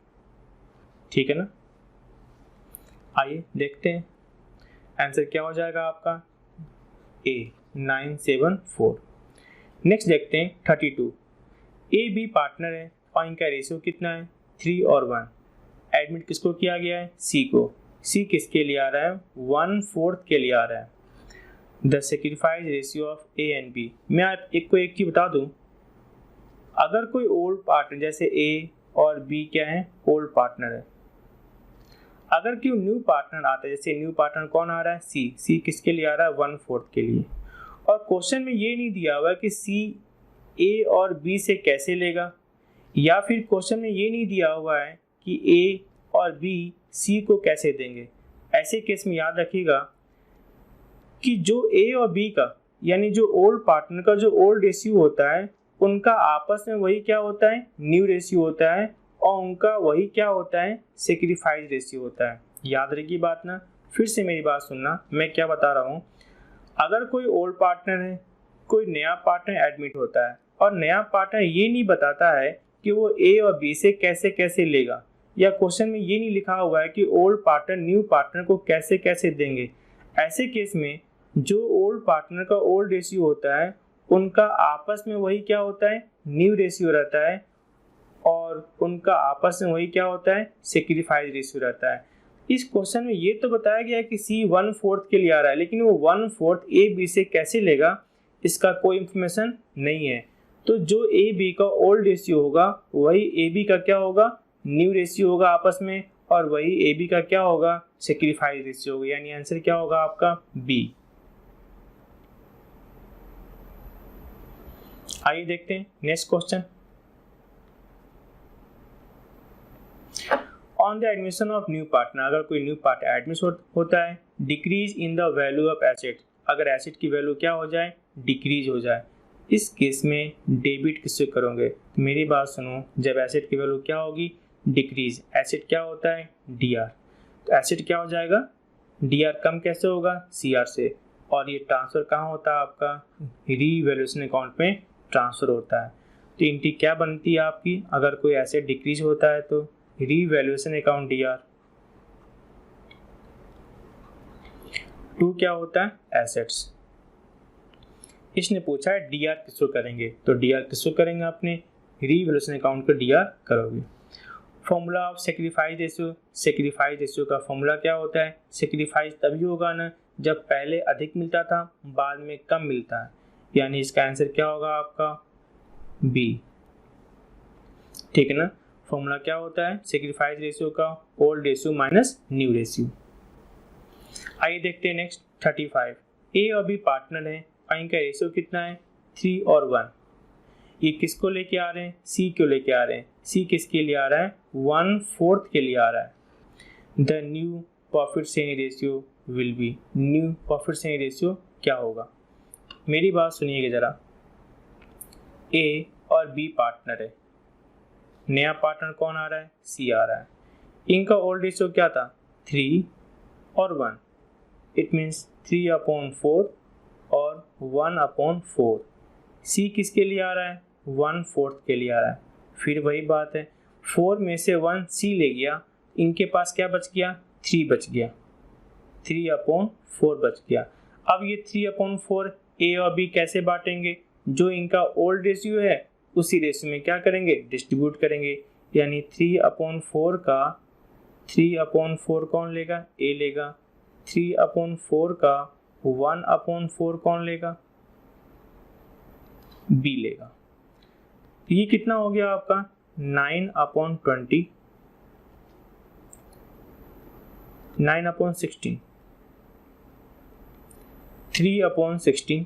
ठीक है ना। आइए देखते हैं आंसर क्या हो जाएगा आपका ए 974। नेक्स्ट देखते हैं 32। ए बी पार्टनर है और इनका रेशियो कितना है 3 और 1। एडमिट किसको किया गया है सी को। सी किसके लिए आ रहा है 1/4 के लिए आ रहा है। The sacrifice ratio of A and B. मैं आप एक को एक चीज बता दूं, अगर कोई ओल्ड पार्टनर जैसे ए और बी क्या है ओल्ड पार्टनर है, अगर कोई न्यू पार्टनर आता है जैसे न्यू पार्टनर कौन आ रहा है सी। सी किसके लिए आ रहा है 1/4 के लिए। और क्वेश्चन में ये नहीं दिया हुआ है कि सी ए और बी से कैसे लेगा, या फिर क्वेश्चन में ये नहीं दिया हुआ है कि ए और बी सी को कैसे देंगे। ऐसे केस में याद रखिएगा कि जो ए और बी का यानी जो ओल्ड पार्टनर का जो ओल्ड रेशियो होता है उनका आपस में वही क्या होता है न्यू रेशियो होता है, और उनका वही क्या होता है सेक्रीफाइस रेशियो होता है। याद रखिए बात ना, फिर से मेरी बात सुनना, मैं क्या बता रहा हूँ। अगर कोई ओल्ड पार्टनर है, कोई नया पार्टनर एडमिट होता है और नया पार्टनर ये नहीं बताता है कि वो ए और बी से कैसे कैसे लेगा, या क्वेश्चन में ये नहीं लिखा हुआ है कि ओल्ड पार्टनर न्यू पार्टनर को कैसे कैसे देंगे। ऐसे केस में जो ओल्ड पार्टनर का ओल्ड रेशियो होता है उनका आपस में वही क्या होता है न्यू रेशियो रहता है, और उनका आपस में वही क्या होता है सेक्रीफाइस रेशियो रहता है। इस क्वेश्चन में ये तो बताया गया है कि सी 1/4 के लिए आ रहा है, लेकिन वो 1/4 ए बी से कैसे लेगा इसका कोई इंफॉर्मेशन नहीं है। तो जो ए बी का ओल्ड रेशियो होगा वही ए बी का क्या होगा न्यू रेशियो होगा आपस में, और वही ए बी का क्या होगा सेक्रीफाइस रेशियो होगा। यानी आंसर क्या होगा आपका बी। आइए देखते हैं next question. On the admission of new partner, अगर कोई न्यू पार्टनर एडमिट होता है, decrease in the value of asset, अगर एसेट की वैल्यू क्या हो जाए डिक्रीज हो जाए, इस केस में डेबिट किससे करोगे। मेरी बात सुनो, जब एसेट की वैल्यू क्या होगी डिक्रीज, एसेट क्या होता है डी आर, तो एसेट क्या हो जाएगा डी आर कम कैसे होगा सी आर से, और ये ट्रांसफर कहाँ होता है आपका रीवैल्यूएशन अकाउंट में ट्रांसफर होता है। तो इनकी क्या बनती है आपकी, अगर कोई एसेट डिक्रीज होता है तो revaluation account D R. To क्या होता है एसेट्स। इसने पूछा है डी आर किसको करेंगे, तो डी आर किसको करेंगे अपने रीवैल्यूएशन अकाउंट को डी आर करोगे। Formula of sacrifice ratio, sacrifice ratio का फॉर्मूला क्या होता है, सेक्रीफाइस तभी होगा ना जब पहले अधिक मिलता था बाद में कम मिलता है, यानी इसका आंसर क्या होगा आपका बी। ठीक है ना। फॉर्मूला क्या होता है सेक्रीफाइस रेशियो का old ratio minus new ratio. आइए देखते हैं नेक्स्ट 35। ए और बी पार्टनर है और इनका रेशियो कितना है 3 और 1। ये किसको लेके आ रहे हैं सी को लेके आ रहे हैं। सी किसके लिए आ रहा है 1/4 के लिए आ रहा है। The new profit sharing ratio will be, new profit sharing ratio क्या होगा। मेरी बात सुनिएगा जरा, ए और बी पार्टनर है, नया पार्टनर कौन आ रहा है सी आ रहा है। इनका ओल्ड रेशियो क्या था 3 और 1, इट मीन्स 3/4 और 1/4। सी किसके लिए आ रहा है 1/4 के लिए आ रहा है। फिर वही बात है 4 में से 1 सी ले गया, इनके पास क्या बच गया 3 बच गया, 3/4 बच गया। अब ये 3/4 ए और बी कैसे बांटेंगे, जो इनका ओल्ड रेशियो है उसी रेशियो में क्या करेंगे डिस्ट्रीब्यूट करेंगे, यानी 3/4 का 3/4 कौन लेगा ए लेगा, 3/4 का 1/4 कौन लेगा बी लेगा। ये कितना हो गया आपका 9/20, 9/16, 3/16,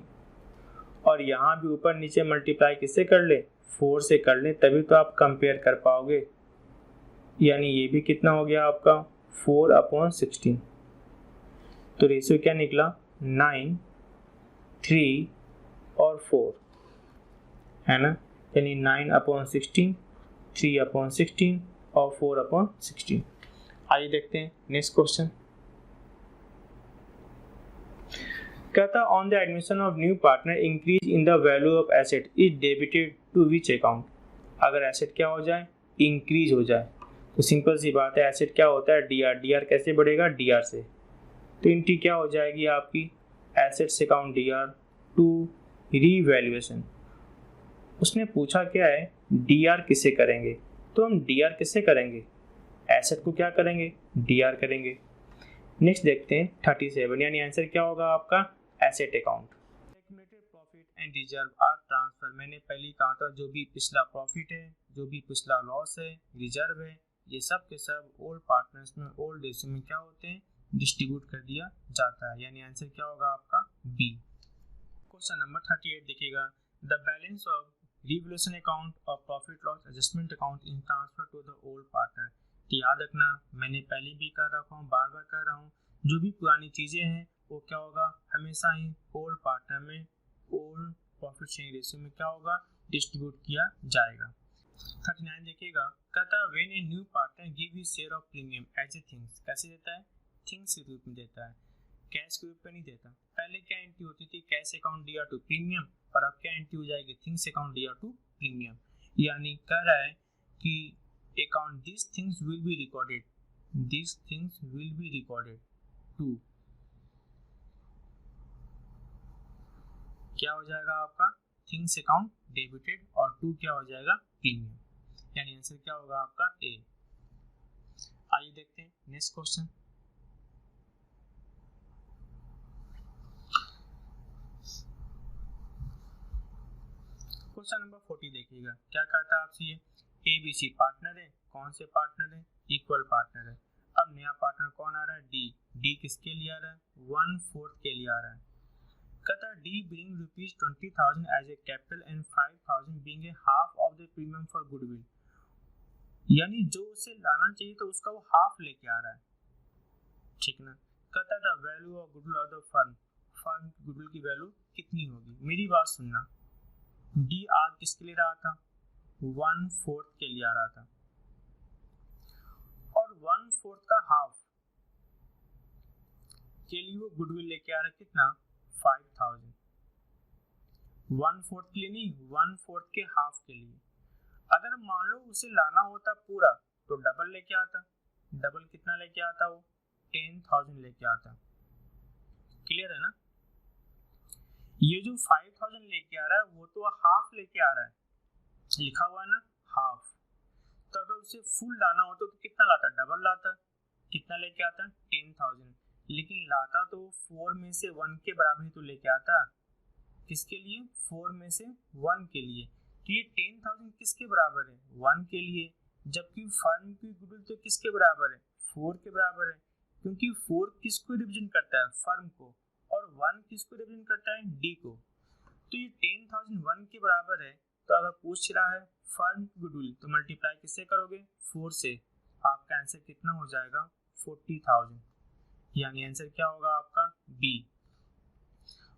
और यहाँ भी ऊपर नीचे मल्टीप्लाई किससे कर ले 4 से कर ले, तभी तो आप कंपेयर कर पाओगे। यानी ये भी कितना हो गया आपका 4/16। तो रेशियो क्या निकला 9, 3 और 4 है ना, यानी 9/16, 3/16 और 4/16। आइए देखते हैं नेक्स्ट क्वेश्चन। कहता on the admission of new partner increase in the value of asset is debited to which account. अगर एसेट क्या हो जाए इंक्रीज हो जाए, तो सिंपल सी बात है एसेट क्या होता है डी आर, डी आर कैसे बढ़ेगा डी आर से, तो एंट्री क्या हो जाएगी आपकी assets account DR to revaluation. उसने पूछा क्या है डीआर किसे करेंगे, तो हम डीआर किसे करेंगे, एसेट को क्या करेंगे डीआर करेंगे। नेक्स्ट देखते हैं 37, यानी आंसर क्या होगा आपका asset account. Accumulated profit and reserve are transfer, मैंने पहले कहा था जो भी पिछला प्रॉफिट है, जो भी पिछला लॉस है, रिजर्व है, ये सब के सब ओल्ड पार्टनर्स में ओल्ड रेशियो में क्या होते हैं डिस्ट्रीब्यूट कर दिया जाता है, यानी आंसर क्या होगा आपका बी। क्वेश्चन नंबर 38 देखिएगा, the balance of revaluation account और profit loss adjustment account in transfer to the old partner. याद रखना, मैंने पहले भी कर रखा हूँ, बार बार कर रहा हूँ, जो भी पुरानी चीज़ें हैं वो क्या होगा हमेशा ही ओल्ड पार्टनर में ओल्ड प्रॉफिट शेयरिंग रेशियो में क्या होगा डिस्ट्रीब्यूट किया जाएगा। 39 देखिएगा, कहता when a new partner give his share of premium as a things, कैसे देता है थिंग्स के रूप में देता है, कैश के रूप में नहीं देता। पहले क्या एंट्री होती थी cash account DR to premium, और अब क्या एंट्री हो जाएगी things account DR to premium, यानी कह रहा है कि account this things will be recorded, this things will be recorded to, क्या हो जाएगा आपका थिंग्स अकाउंट डेबिटेड और टू क्या हो जाएगा प्रीमियम, यानी आंसर क्या होगा आपका ए। आइए देखते हैं नेक्स्ट क्वेश्चन। क्वेश्चन नंबर 40 देखिएगा, क्या कहता है आपसे ये ABC पार्टनर है, कौन से पार्टनर है इक्वल पार्टनर है। अब नया पार्टनर कौन आ रहा है डी किसके लिए आ रहा है 1/4 के लिए आ रहा है। कहता है D bring ₹20,000 as a capital and 5,000 being a half of the premium for goodwill, यानी जो उसे लाना चाहिए तो उसका वो हाफ लेके आ रहा है, ठीक ना। कहता है the value of goodwill of the firm, firm की गुडविल की वैल्यू कितनी होगी। मेरी बात सुनना, डी आज किसके लिए रहा था 1/4 के लिए आ रहा था, और 1/4 का हाफ के लिए वो गुडविल लेके आ रहा है कितना 5,000, 1/4 के लिए नहीं 1/4 के हाफ के लिए। अगर मान लो उसे लाना होता पूरा तो डबल लेके आता, डबल कितना लेके आता वो 10,000 लेके आता, क्लियर है ना। ये जो 5,000 लेके आ रहा है वो तो हाफ लेके आ रहा है, लिखा हुआ ना हाफ, तो अगर उसे फुल लाना होता तो कितना लाता डबल लाता, कितना लेके आता 10,000, लेकिन लाता तो 4 में से 1 के बराबर ही तो लेके आता, किसके लिए 4 में से 1 के लिए, तो ये 10,000 किसके बराबर है 1 के लिए, जबकि फर्म की गुडविल तो किसके बराबर है 4 के बराबर है, क्योंकि 4 किसको रिप्रेजेंट करता है फर्म को, और 1 किसको रिप्रेजेंट करता है डी को, तो ये 10,000 1 के बराबर है। तो अगर पूछ रहा है फर्म गुडविल तो मल्टीप्लाई किससे करोगे 4 से, आपका आंसर कितना हो जाएगा 40,000, यानी आंसर क्या होगा आपका B.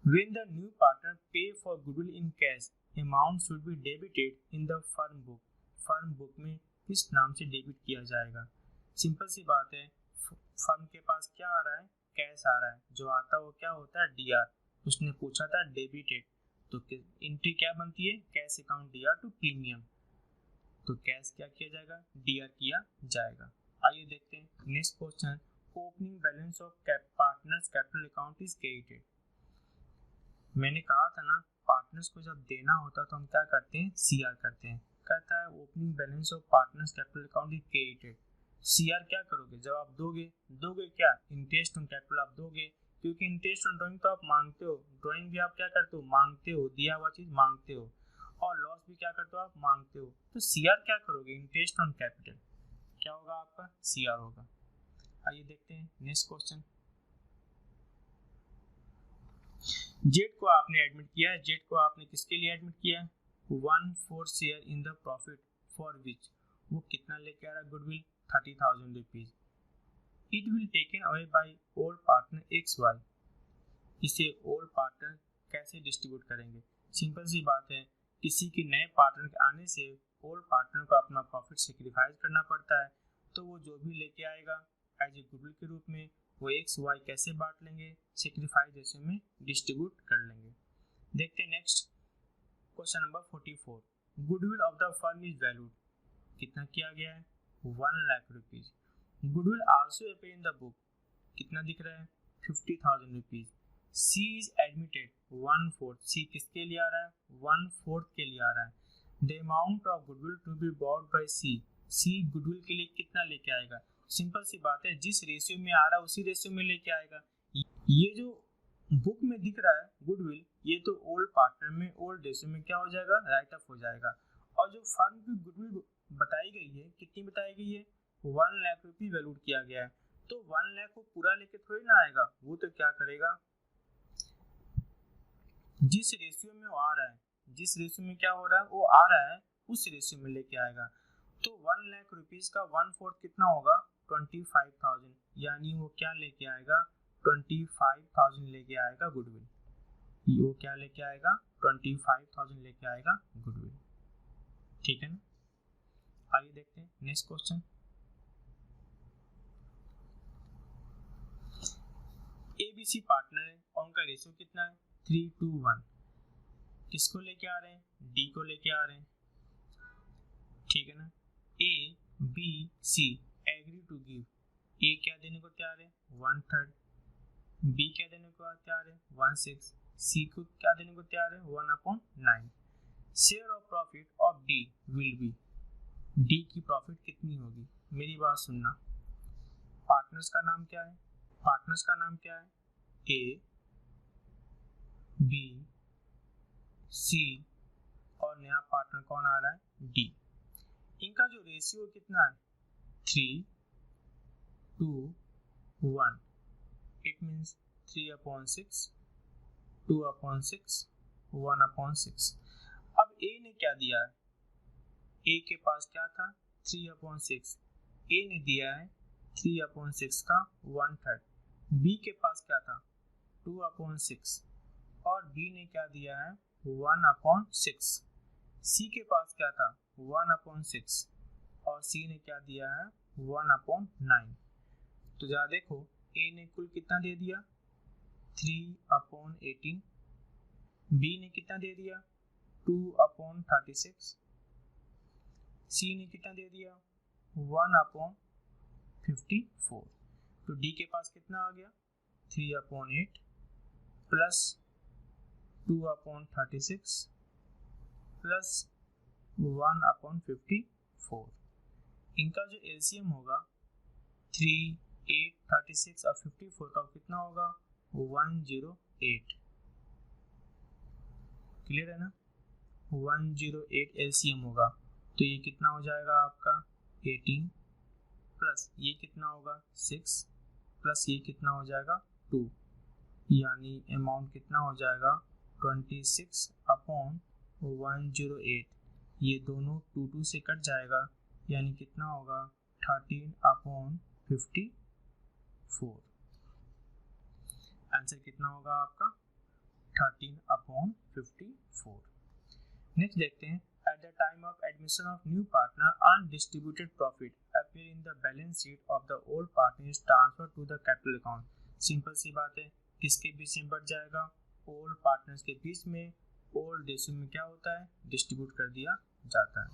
When the new partner pay for goodwill in cash, amount should be debited in the firm book. Firm book में किस नाम से डेबिट किया जाएगा। सिंपल सी बात है, फर्म के पास क्या आ रहा है कैश आ रहा है, जो आता है वो क्या होता है डीआर, उसने पूछा था डेबिटेड, तो एंट्री क्या बनती है cash account DR to premium, तो कैश क्या किया जाएगा डीआर किया जाएगा। आइए देखते हैं next question, opening balance of partners capital account is credited. मैंने कहा था ना पार्टनर्स को जब देना होता तो हम क्या करते हैं सीआर करते हैं। कहता है opening balance of partners capital account is credited, CR क्या करोगे जब आप दोगे क्या इंटरेस्ट ऑन कैपिटल आप दोगे, क्योंकि इंटरेस्ट ऑन ड्राइंग तो आप मांगते हो, ड्राइंग भी आप क्या करते हो मांगते हो, दिया हुआ चीज मांगते हो, और लॉस भी क्या करते हो आप मांगते हो, तो सीआर क्या करोगे इंटरेस्ट ऑन कैपिटल, क्या होगा आपका सीआर होगा। आइए देखते हैं नेक्स्ट क्वेश्चन। जेड को आपने एडमिट किया है, जेड को आपने किसके लिए एडमिट किया है 1/4 share in the profit for which, वो कितना लेके आ रहा है goodwill 30,000 rupees, it will taken away by old partner X Y, इसे ओल्ड पार्टनर कैसे डिस्ट्रीब्यूट करेंगे। सिंपल सी बात है, किसी के नए पार्टनर के आने से ओल्ड पार्टनर को अपना प्रॉफिट सेक्रीफाइस करना पड़ता है, तो वो जो भी लेके आएगा एज ए गुडविल के रूप में वो एक्स वाई कैसे बांट लेंगे सेक्रीफाइस रेशियो में डिस्ट्रीब्यूट कर लेंगे। देखते हैं next question number 44, goodwill of the firm is valued, कितना किया गया है 1 lakh rupees, goodwill also appear in the book, कितना दिख रहा है 50,000 रुपीज। सी इज एडमिटेड 1/4, सी किसके लिए आ रहा है? 1/4 के लिए आ रहा है। The amount of goodwill to be bought by C, C goodwill के लिए कितना लेके आएगा? सिंपल सी बात है, जिस रेशियो में आ रहा है उसी रेशियो में लेके आएगा। ये जो बुक में दिख रहा है गुडविल, ये तो ओल्ड पार्टनर में ओल्ड रेशियो में क्या हो जाएगा? राइट ऑफ हो जाएगा। और जो फर्म की गुडविल बताई गई है, कितनी बताई गई है? 1 लाख रुपीज वैल्यूड किया गया है। तो 1 लाख को पूरा लेके थोड़ी ना आएगा, वो तो क्या करेगा, जिस रेशियो में वो आ रहा है, जिस रेशियो में क्या हो रहा है वो आ रहा है, उस रेशियो में लेके आएगा। तो 1 लाख रुपीज का 1/4 कितना होगा? 25,000, यानी वो क्या लेके आएगा? 25,000 लेके आएगा गुडविल। वो क्या लेके आएगा? 25,000 लेके आएगा गुडविल। ठीक है ना? आइए देखते हैं नेक्स्ट क्वेश्चन। ABC पार्टनर है और उनका रेशियो कितना है? 3:1। किसको लेके आ रहे हैं? D को लेके आ रहे हैं। ठीक है ना? A, B, C agree to give. A क्या देने को तैयार है? 1/3। B क्या देने को तैयार है? 1/6। C को क्या देने को तैयार है? 1/9। Share of profit of D will be, D की प्रॉफिट कितनी होगी? मेरी बात सुनना। पार्टनर्स का नाम क्या है? पार्टनर्स का नाम क्या है? A, B, C और नया पार्टनर कौन आ रहा है? D। इनका जो रेशियो कितना है? 3:1। It means 3/6, 2/6, 1/6। अब A ने क्या दिया है? A के पास क्या था? 3/6। A ने दिया है 3/6 का 1/3। B के पास क्या था? 2/6 और B ने क्या दिया है? 1/6। C के पास क्या था? 1/6 और C ने क्या दिया है? 1/9। तो जरा देखो, A ने कुल कितना दे दिया? 3/18। B ने कितना दे दिया? 2/36। C ने कितना दे दिया? 1/54। तो D के पास कितना आ गया? 3/8 प्लस 2/36 प्लस 1/54। इनका जो एलसीएम होगा 3, 8, 36 और 54 का कितना होगा? 108। क्लियर है ना? 108 एलसीएम होगा। तो ये कितना हो जाएगा आपका? 18 प्लस ये कितना होगा? 6 प्लस ये कितना हो जाएगा? 2, यानी अमाउंट कितना हो जाएगा? 26/108। ये दोनों 2 से कट जाएगा, यानी कितना होगा? 13/54। आंसर कितना होगा आपका? 13/54। नेक्स्ट देखते हैं। At the time of admission of new partner, undistributed profit appear in the balance sheet of the old partner is transferred to the capital account. Simple सी बात है, किसके बीच में बढ़ जाएगा? ओल्ड पार्टनर्स के बीच में ओल्ड रेशियो में क्या होता है? डिस्ट्रीब्यूट कर दिया जाता है।